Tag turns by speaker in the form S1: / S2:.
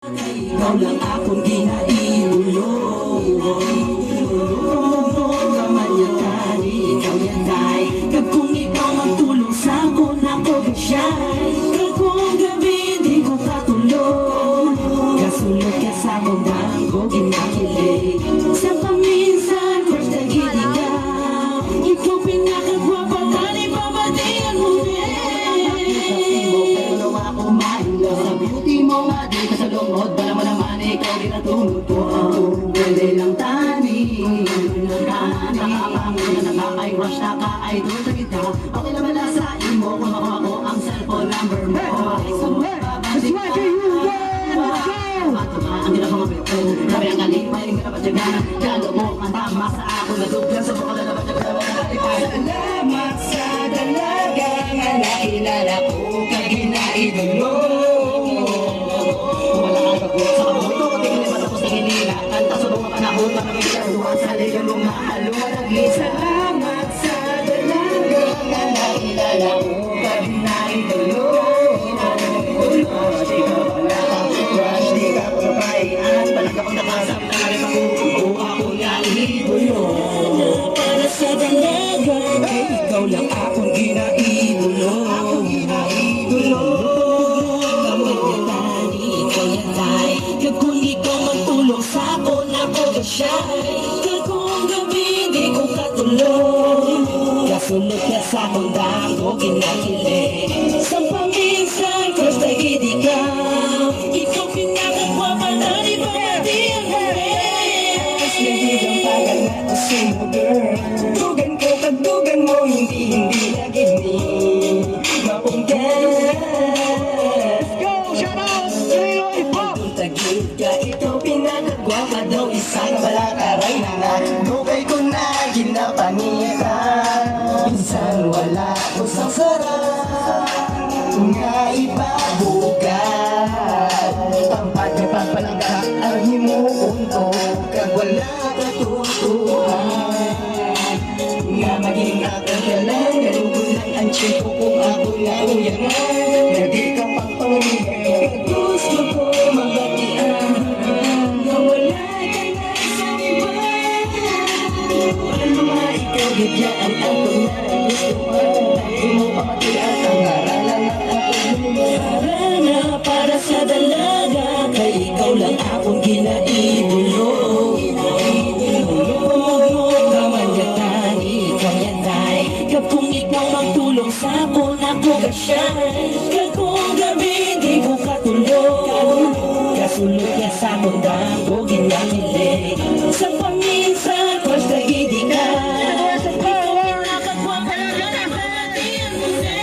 S1: Ikaw lang akong ginaibulong Kamanyakani, ikaw yatay Kag kung ikaw magtulong sa akon ako gasyay Kag kung gabi di ko katulog Kasulog ka sa akong bangko ginakilig Sa paminsan first na gili ka Ikaw pinakagwapa tali babadian mo pero ako mahilo Sa beauty mo nga di ka sa lungod Bala mo naman ikaw di natulog ko Pwede lang tani Nakakapangunan na nakaka-rush Naka-idol sa kita Okay naman na sa imo Kung ako ang cellphone number mo It's my day you ang ginapamapit ko Sabi ang kalipay Ang ginapatyagaan Galo mo ang tama sa ako Naduglan sa bukala na patyagaan Salamat sa dalaga Nga nakilala ko Kaginaidol mo Wala kang pagbuhat sa kabuto Kuting naman ako sa hinila Kanta sa mga panahon Makakagawa sa liga mong mahaluwalagi Salamat sa dalaga Nga nakilala ko Kaginaidol mo Di ka wala kang crush Di ka pabayan Palag akong nakasap na rin ako ako nga idol mo Para sa dalaga Ikaw lang akong ginaidolo Kag kung ikaw magtulong sa akon ako gasyay Kag kung gabi di ko katulog Kasunod ka sa akong dako ginakilig Sa paminsan first na gidi ka Ikaw pinakagwapa na di ba di ang best Nagigang pagal na to sa'yo girl Dugan ko kagdugan mo hindi lagid ni mapunggan Tagid ka, ikaw pinakagwapa daw isang balakaray na Dugay ko na ginapangita Minsan wala ko sa sarap Nga ipabugat Ang pagpapalangga ang himuunto Kag wala katutuhan Nga maging akal ka lang Galugon lang ang chick ko kung ako na uyangan Na di ka pang pangingay Gusto ko mabatian Na wala ka na sa iba Ano nga ikaw gadyaan ang pagnagustuhan Di mo pamatian ang haralan at ako Harana para sa dalaga Kay ikaw lang akong ginaibulong Kag kung ikaw magtulong sa akon ako gasyay Kag kung gabi di ko katulog Kasulog ka sa akong dako ginakilig Sa paminsan